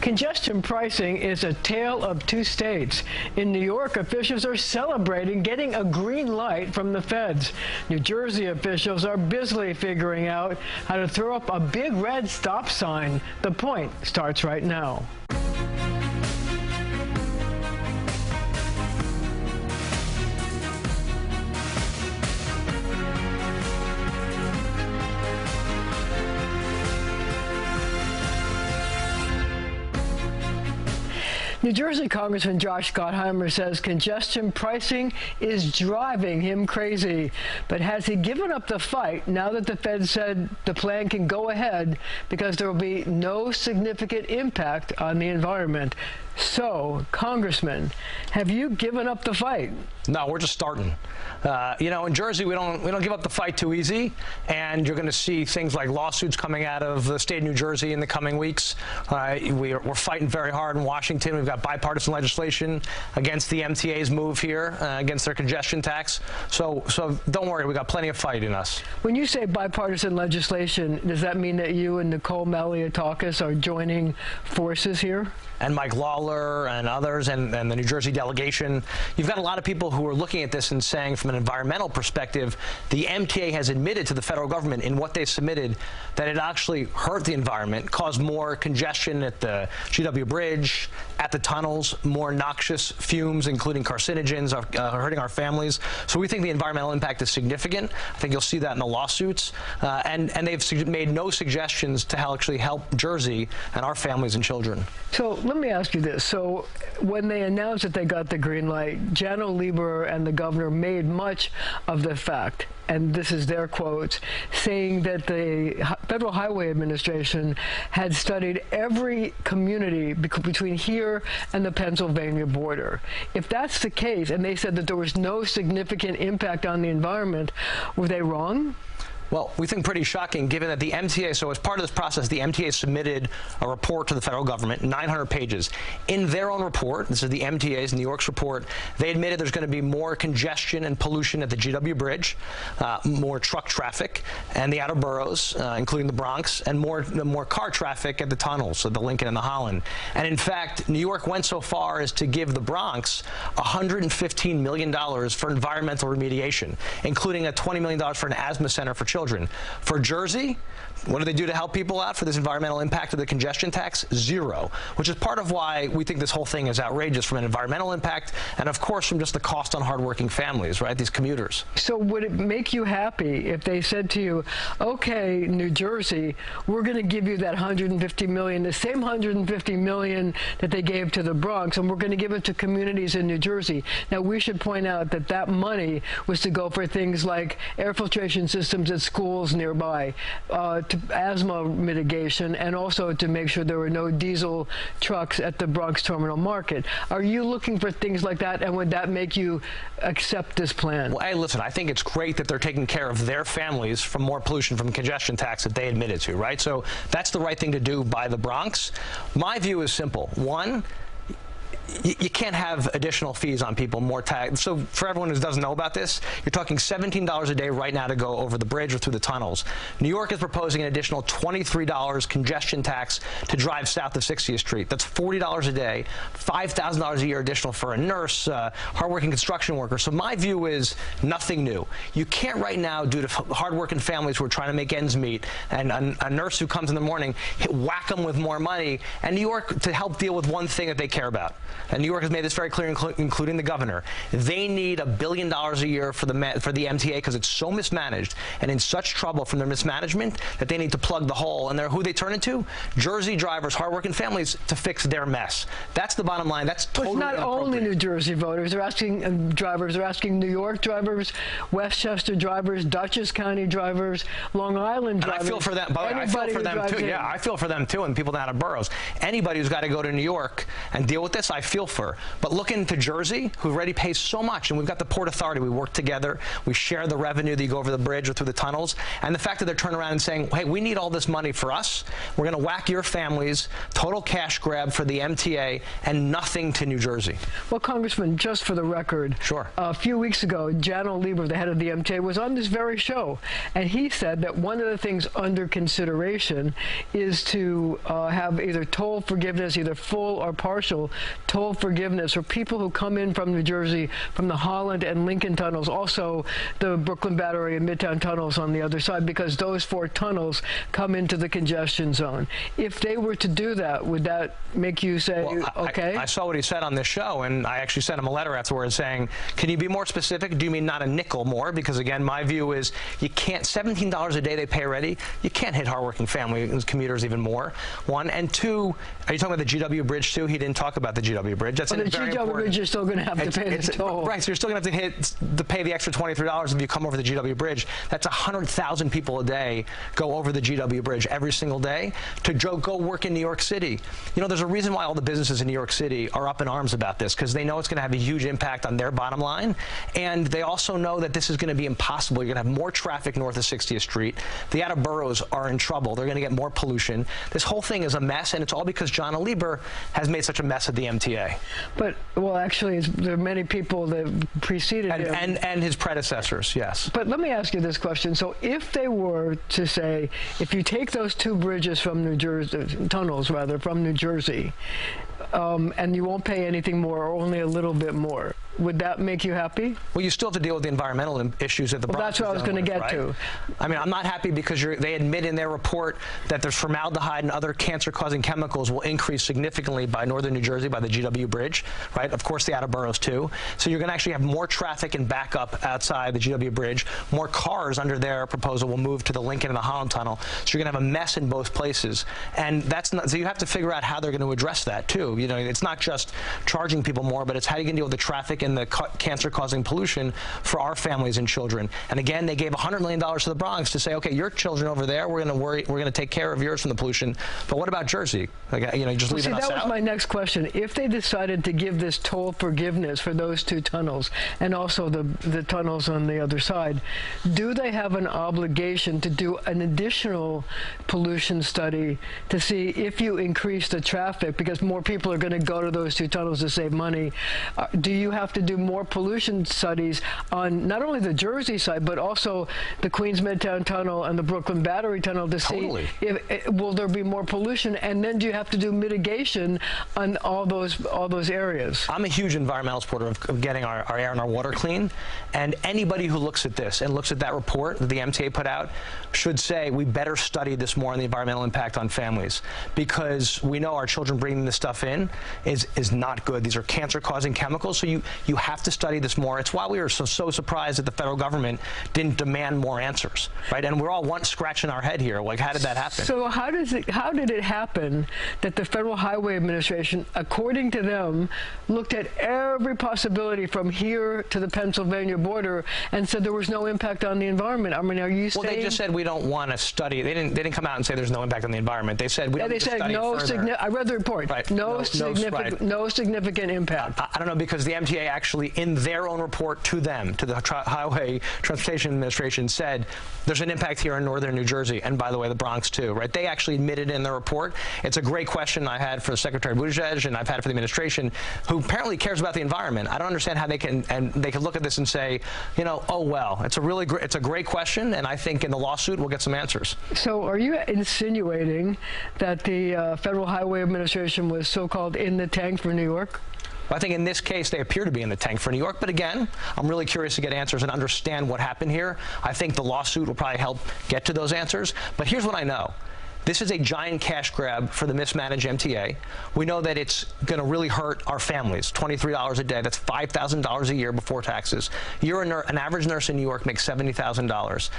Congestion pricing is a tale of two states. In New York, officials are celebrating getting a green light from the feds. New Jersey officials are busily figuring out how to throw up a big red stop sign. The Point starts right now. New Jersey Congressman Josh Gottheimer says congestion pricing is driving him crazy. But has he given up the fight now that the Fed said the plan can go ahead because there will be no significant impact on the environment? So, Congressman, have you given up the fight? No, we're just starting. You know, in Jersey, we don't give up the fight too easy, and you're going to see things like lawsuits coming out of the state of New Jersey in the coming weeks. We're fighting very hard in Washington. We've got bipartisan legislation against the MTA's move here, against their congestion tax. So don't worry, we got plenty of fight in us. When you say bipartisan legislation, does that mean that you and Nicole Malliotakis are joining forces here? And Mike Lawler and others and the New Jersey delegation. You've got a lot of people who are looking at this and saying from an environmental perspective, the MTA has admitted to the federal government in what they submitted that it actually hurt the environment, caused more congestion at the GW Bridge, at the tunnels, more noxious fumes, including carcinogens, hurting our families. So we think the environmental impact is significant. I think you'll see that in the lawsuits. And they've made no suggestions to actually help Jersey and our families and children. So let me ask you this. So when they announced that they got the green light, Jan Lieber and the governor made much of the fact, and this is their quotes, saying that the Federal Highway Administration had studied every community between here and the Pennsylvania border. If that's the case, and they said that there was no significant impact on the environment, were they wrong? Well, we think pretty shocking, given that the MTA, so as part of this process, the MTA submitted a report to the federal government, 900 pages. In their own report, this is the MTA's, New York's report, they admitted there's going to be more congestion and pollution at the GW Bridge, more truck traffic, and the outer boroughs, including the Bronx, and more car traffic at the tunnels, so the Lincoln and the Holland. And in fact, New York went so far as to give the Bronx $115 million for environmental remediation, including a $20 million for an asthma center for children. For Jersey, what do they do to help people out for this environmental impact of the congestion tax? Zero, which is part of why we think this whole thing is outrageous from an environmental impact and, of course, from just the cost on hardworking families, right, these commuters. So would it make you happy if they said to you, okay, New Jersey, we're going to give you that $150 million, the same $150 million that they gave to the Bronx, and we're going to give it to communities in New Jersey? Now, we should point out that that money was to go for things like air filtration systems at schools nearby, to asthma mitigation, and also to make sure there were no diesel trucks at the Bronx Terminal Market. Are you looking for things like that, and would that make you accept this plan? Well, hey, listen, I think it's great that they're taking care of their families from more pollution from the congestion tax that they admitted to, right? So that's the right thing to do by the Bronx. My view is simple. One, you can't have additional fees on people, more tax. So for everyone who doesn't know about this, you're talking $17 a day right now to go over the bridge or through the tunnels. New York is proposing an additional $23 congestion tax to drive south of 60th Street. That's $40 a day, $5,000 a year additional for a nurse, hardworking construction worker. So my view is nothing new. You can't right now, due to hardworking families who are trying to make ends meet, and a nurse who comes in the morning, whack them with more money, and New York to help deal with one thing that they care about. And New York has made this very clear, including the governor. They need $1 billion a year for the MTA because it's so mismanaged and in such trouble from their mismanagement that they need to plug the hole. And who they turn into? Jersey drivers, hardworking families, to fix their mess. That's the bottom line. That's totally inappropriate. It's not only New Jersey voters. They're asking drivers. They're asking New York drivers, Westchester drivers, Dutchess County drivers, Long Island drivers. And I feel for them. I feel for them too. Yeah, I feel for them too, and people down in boroughs. Anybody who's got to go to New York and deal with this, I feel for. But look into Jersey, who already pays so much, and we've got the Port Authority. We work together. We share the revenue that you go over the bridge or through the tunnels. And the fact that they're turning around and saying, hey, we need all this money for us. We're going to whack your families, total cash grab for the MTA, and nothing to New Jersey. Well, Congressman, just for the record, sure. A few weeks ago, Janno Lieber, the head of the MTA, was on this very show, and he said that one of the things under consideration is to have either toll forgiveness, either full or partial toll forgiveness for people who come in from New Jersey, from the Holland and Lincoln tunnels, also the Brooklyn Battery and Midtown tunnels on the other side, because those 4 tunnels come into the congestion zone. If they were to do that, would that make you say, well, okay? I saw what he said on this show, and I actually sent him a letter afterwards saying, can you be more specific? Do you mean not a nickel more? Because, again, my view is you can't, $17 a day they pay already, you can't hit hardworking families, commuters even more, one. And two, are you talking about the GW Bridge, too? He didn't talk about the GW Bridge. That's well, the very GW important. Bridge, you're still going to have to pay the toll. Right, so you're still going to have to pay the extra $23 if you come over the GW Bridge. That's 100,000 people a day go over the GW Bridge every single day to go work in New York City. You know, there's a reason why all the businesses in New York City are up in arms about this, because they know it's going to have a huge impact on their bottom line, and they also know that this is going to be impossible. You're going to have more traffic north of 60th Street. The outer boroughs are in trouble. They're going to get more pollution. This whole thing is a mess, and it's all because Janno Lieber has made such a mess of the MTA. But, well, actually, there are many people that preceded him. And his predecessors, yes. But let me ask you this question. So if they were to say, if you take those 2 bridges from New Jersey, tunnels rather, from New Jersey, and you won't pay anything more or only a little bit more, would that make you happy? Well, you still have to deal with the environmental issues that the Bronx. Well, that's what I was going to get to. I mean, I'm not happy because they admit in their report that there's formaldehyde and other cancer-causing chemicals will increase significantly by northern New Jersey, by the GW Bridge, right? Of course, the outer boroughs, too. So you're going to actually have more traffic and backup outside the GW Bridge. More cars under their proposal will move to the Lincoln and the Holland Tunnel. So you're going to have a mess in both places. And that's not, so you have to figure out how they're going to address that, too. You know, it's not just charging people more, but it's how you can deal with the traffic and the cancer-causing pollution for our families and children. And again, they gave $100 million to the Bronx to say, okay, your children over there, we're going to take care of yours from the pollution. But what about Jersey? Like, you know, just leaving us out. That was my next question. If they decided to give this toll forgiveness for those 2 tunnels and also the tunnels on the other side, do they have an obligation to do an additional pollution study to see if you increase the traffic, because more people are going to go to those 2 tunnels to save money? Do you have to do more pollution studies on not only the Jersey side, but also the Queens Midtown Tunnel and the Brooklyn Battery Tunnel to see if will there be more pollution? And then do you have to do mitigation on all those areas? I'm a huge environmental supporter of getting our air and our water clean, and anybody who looks at this and looks at that report that the MTA put out should say we better study this more on the environmental impact on families, because we know our children bringing this stuff in is not good. These are cancer-causing chemicals, so you have to study this more. It's why we were so surprised that the federal government didn't demand more answers, right? And we're all scratching our head here. Like, how did that happen? So how did it happen that the Federal Highway Administration, according to them, looked at every possibility from here to the Pennsylvania border and said there was no impact on the environment? I mean, are you saying? Well, they just said we don't want to study. They didn't come out and say there's no impact on the environment. They said we don't need to study further. I read the report. Right. No significant impact. I don't know, because the MTA actually, in their own report to them, to the Highway Transportation Administration, said there's an impact here in northern New Jersey, and by the way, the Bronx too, right? They actually admitted in their report. It's a great question I had for Secretary Buttigieg, and I've had it for the administration, who apparently cares about the environment. I don't understand how they can look at this and say, you know, oh well, it's a great question, and I think in the lawsuit we'll get some answers. So are you insinuating that the Federal Highway Administration was so-called in the tank for New York? I think in this case, they appear to be in the tank for New York. But again, I'm really curious to get answers and understand what happened here. I think the lawsuit will probably help get to those answers. But here's what I know. This is a giant cash grab for the mismanaged MTA. We know that it's going to really hurt our families. $23 a day, that's $5,000 a year before taxes. An average nurse in New York makes $70,000.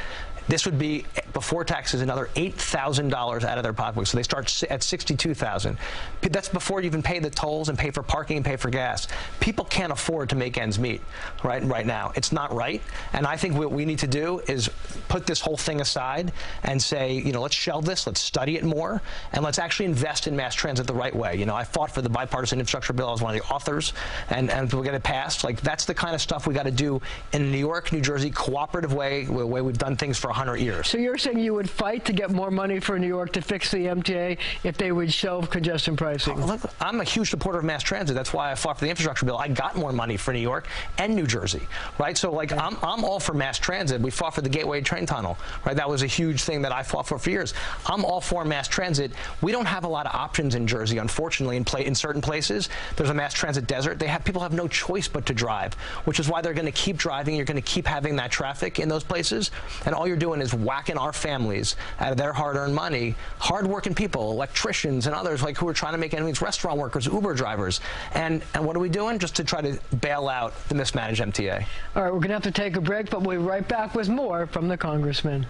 This would be, before taxes, another $8,000 out of their pocketbook. So they start at $62,000. That's before you even pay the tolls and pay for parking and pay for gas. People can't afford to make ends meet right now. It's not right. And I think what we need to do is put this whole thing aside and say, let's shelve this, let's study it more, and let's actually invest in mass transit the right way. I fought for the bipartisan infrastructure bill. I was one of the authors, and we'll get it passed. Like, that's the kind of stuff we got to do in a New York, New Jersey cooperative way, the way we've done things for 100 years. So you're saying you would fight to get more money for New York to fix the MTA if they would shelve congestion pricing? Look, I'm a huge supporter of mass transit. That's why I fought for the infrastructure bill. I got more money for New York and New Jersey, right? So, like, I'm all for mass transit. We fought for the Gateway train tunnel, right? That was a huge thing that I fought for years. I'm all for mass transit. We don't have a lot of options in Jersey, unfortunately, in certain places. There's a mass transit desert. People have no choice but to drive, which is why they're going to keep driving. You're going to keep having that traffic in those places, and all you're doing is whacking our families out of their hard-earned money, hard-working people, electricians and others who are trying to make ends meet, restaurant workers, Uber drivers. And what are we doing? Just to try to bail out the mismanaged MTA. All right, we're going to have to take a break, but we'll be right back with more from the Congressman.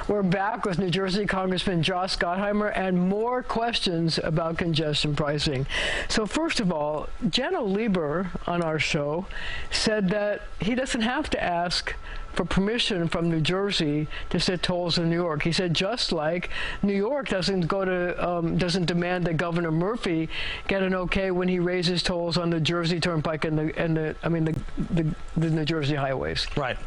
We're back with New Jersey Congressman Josh Gottheimer and more questions about congestion pricing. So first of all, Janno Lieber on our show said that he doesn't have to ask for permission from New Jersey to set tolls in New York. He said just like New York doesn't doesn't demand that Governor Murphy get an okay when he raises tolls on the Jersey Turnpike and the New Jersey highways. Right.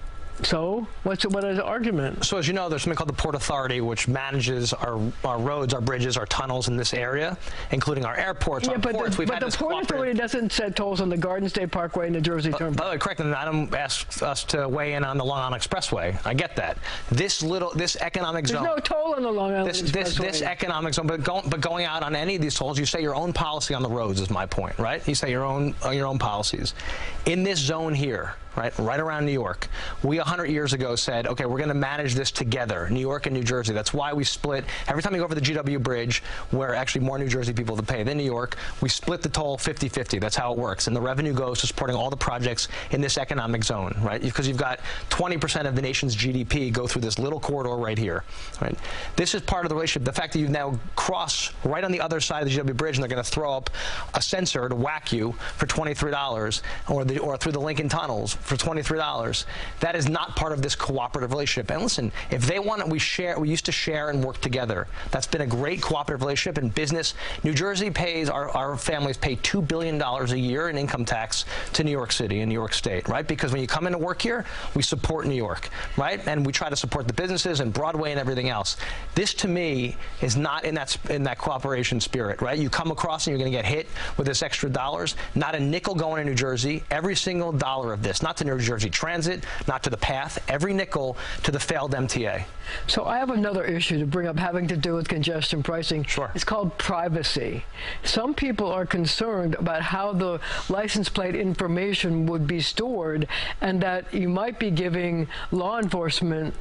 So what is the argument? So as you know, there's something called the Port Authority, which manages our roads, our bridges, our tunnels in this area, including our airports, our ports. But the Port Authority doesn't set tolls on the Garden State Parkway and the Jersey Turnpike. By the way, correct, and Adam asked us to weigh in on the Long Island Expressway. I get that. This economic zone. There's no toll on the Long Island Expressway. This economic zone, but going out on any of these tolls, you say your own policy on the roads is my point, right? You say your own policies. In this zone here, right around New York, we 100 years ago said, okay, we're going to manage this together, New York and New Jersey. That's why we split. Every time you go over the GW Bridge, where actually more New Jersey people to pay than New York, we split the toll 50-50. That's how it works. And the revenue goes to supporting all the projects in this economic zone, right? Because you've got 20% of the nation's GDP go through this little corridor right here, right? This is part of the relationship. The fact that you now cross right on the other side of the GW Bridge and they're going to throw up a sensor to whack you for $23 or through the Lincoln tunnels for $23. That is not part of this cooperative relationship. And listen, if they want it, we used to share and work together. That's been a great cooperative relationship in business. New Jersey pays, our families pay $2 billion a year in income tax to New York City and New York State, right? Because when you come into work here, we support New York, right? And we try to support the businesses and Broadway and everything else. This, to me, is not in that cooperation spirit, right? You come across and you're going to get hit with this extra dollars. Not a nickel going to New Jersey. Every single dollar of this, not to New Jersey Transit, not to the path, every nickel to the failed MTA. So I have another issue to bring up having to do with congestion pricing. Sure. It's called privacy. Some people are concerned about how the license plate information would be stored and that you might be giving law enforcement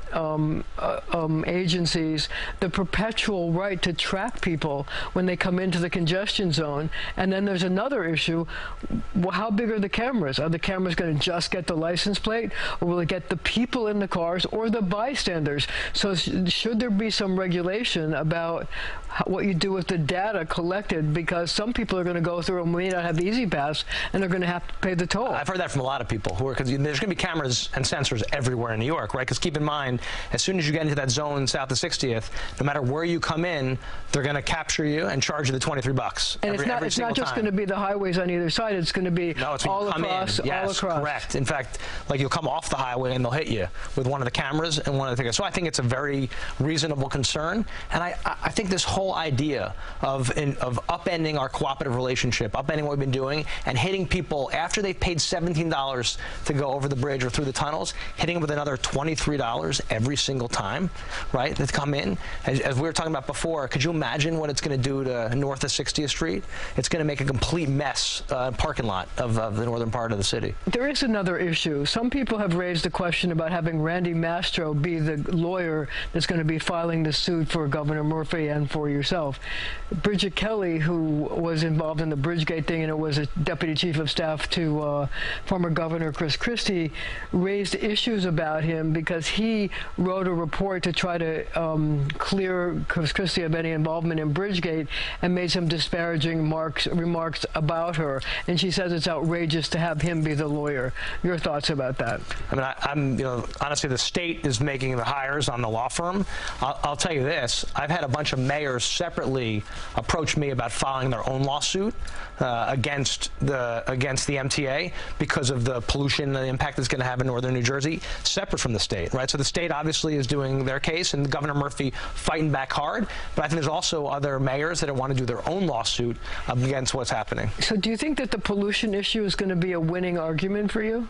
agencies the perpetual right to track people when they come into the congestion zone. And then there's another issue. Well, how big are the cameras? Are the cameras going to just get the license plate, or will it get the people in the cars or the bystanders? So should there be some regulation about what you do with the data collected, because some people are going to go through and may not have Easy Pass and they're going to have to pay the toll? I've heard that from a lot of people because there's going to be cameras and sensors everywhere in New York, right? Because keep in mind, as soon as you get into that zone south of 60th, no matter where you come in, they're going to capture you and charge you the $23. And it's not just going to be the highways on either side. It's going to be all across. Yes, correct. In fact, like you'll come off the highway and they'll hit you with one of the cameras and one of the things. So I think it's a very reasonable concern. And I think this whole idea of upending our cooperative relationship, upending what we've been doing, and hitting people after they've paid $17 to go over the bridge or through the tunnels, hitting them with another $23 every single time, right, to come in. As we were talking about before, could you imagine what it's going to do to north of 60th Street? It's going to make a complete mess parking lot of the northern part of the city. There is another issue. Some people have raised the question about having Randy Mastro be the lawyer that's going to be filing the suit for Governor Murphy and for yourself. Bridget Kelly, who was involved in the Bridgegate thing and it was a deputy chief of staff to former Governor Chris Christie, raised issues about him because he wrote a report to try to clear Chris Christie of any involvement in Bridgegate and made some disparaging remarks about her. And she says it's outrageous to have him be the lawyer. Your thoughts about that? I mean, honestly, the state is making the hires on the law firm. I'll tell you this: I've had a bunch of mayors separately approach me about filing their own lawsuit against the MTA because of the pollution and the impact it's going to have in northern New Jersey, separate from the state, right? So the state obviously is doing their case, and Governor Murphy fighting back hard. But I think there's also other mayors that want to do their own lawsuit against what's happening. So do you think that the pollution issue is going to be a winning argument for you?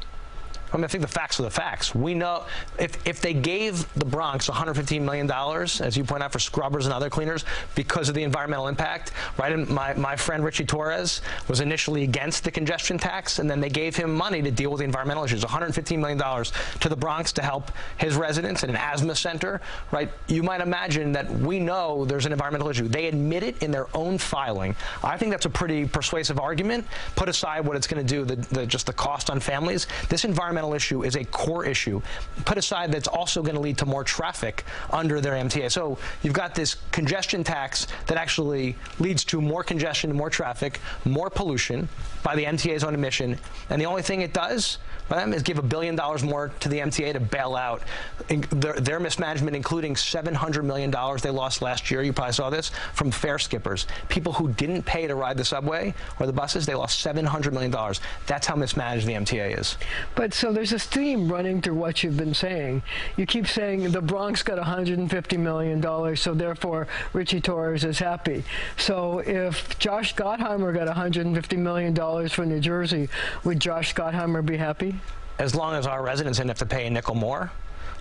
I mean, I think the facts are the facts. We know if they gave the Bronx $115 million, as you point out, for scrubbers and other cleaners because of the environmental impact, right? And my friend Richie Torres was initially against the congestion tax, and then they gave him money to deal with the environmental issues, $115 million to the Bronx to help his residents at an asthma center, right? You might imagine that we know there's an environmental issue. They admit it in their own filing. I think that's a pretty persuasive argument. Put aside what it's going to do, just the cost on families. This environmental issue is a core issue. Put aside that's also going to lead to more traffic under their MTA. So you've got this congestion tax that actually leads to more congestion, more traffic, more pollution by the MTA's own admission. And the only thing it does by them is give $1 billion more to the MTA to bail out their mismanagement, including $700 million they lost last year. You probably saw this from fare skippers. People who didn't pay to ride the subway or the buses, they lost $700 million. That's how mismanaged the MTA is. But so there's a theme running through what you've been saying. You keep saying the Bronx got $150 million, so therefore Richie Torres is happy. So if Josh Gottheimer got $150 million for New Jersey, would Josh Gottheimer be happy? As long as our residents didn't have to pay a nickel more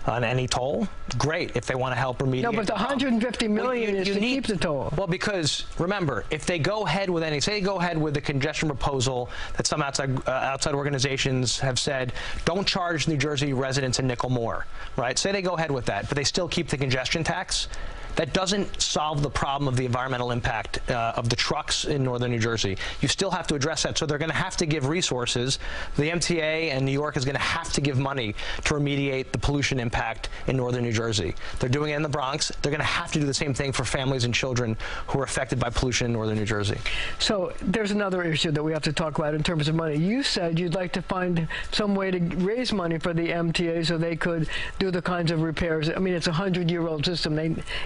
on any toll, great, if they want to help remediate. No, but the $150 million is to keep the toll. Well, because remember, if they go ahead with say they go ahead with the congestion proposal that some outside organizations have said, don't charge New Jersey residents a nickel more, right? Say they go ahead with that, but they still keep the congestion tax. That doesn't solve the problem of the environmental impact of the trucks in northern New Jersey. You still have to address that. So they're going to have to give resources. The MTA and New York is going to have to give money to remediate the pollution impact in northern New Jersey. They're doing it in the Bronx. They're going to have to do the same thing for families and children who are affected by pollution in northern New Jersey. So there's another issue that we have to talk about in terms of money. You said you'd like to find some way to raise money for the MTA so they could do the kinds of repairs. I mean, it's a 100-year-old system.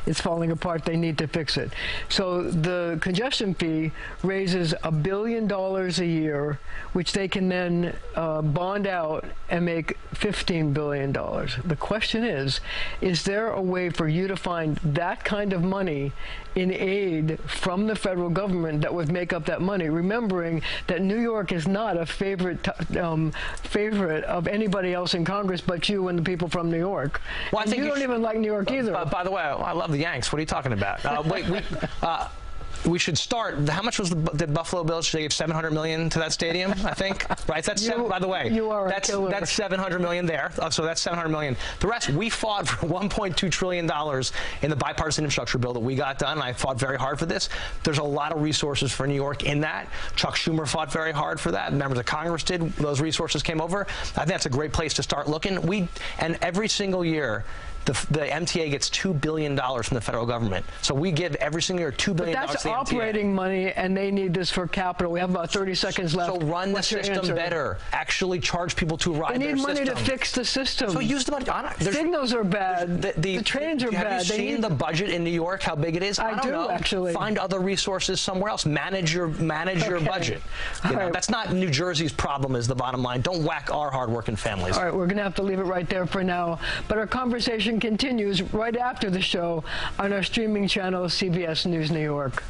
It's falling apart. They need to fix it. So the congestion fee raises $1 billion a year, which they can then bond out and make $15 billion. The question is there a way for you to find that kind of money in aid from the federal government that would make up that money, remembering that New York is not a favorite of anybody else in Congress but you and the people from New York. Well, I think you don't even like New York either. By the way, I love the Yanks. What are you talking about? We should start. How much was did Buffalo Bills? They gave $700 million to that stadium, I think. Right? That's by the way. You are a killer. That's $700 million there. So that's $700 million. The rest, we fought for $1.2 trillion in the bipartisan infrastructure bill that we got done. I fought very hard for this. There's a lot of resources for New York in that. Chuck Schumer fought very hard for that. Members of Congress did. Those resources came over. I think that's a great place to start looking. And every single year, the MTA gets $2 billion from the federal government. So we give every single year $2 billion to the MTA. But that's operating money, and they need this for capital. We have about 30 seconds left. So run the system better. Actually charge people to ride their system. They need money to fix the system. So use the money. Signals are bad. The trains are bad. Have you seen the budget in New York, how big it is? I don't know. Actually. Find other resources somewhere else. Manage your budget. That's not New Jersey's problem is the bottom line. Don't whack our hardworking families. All right, we're going to have to leave it right there for now. But our conversation continues right after the show on our streaming channel, CBS News New York.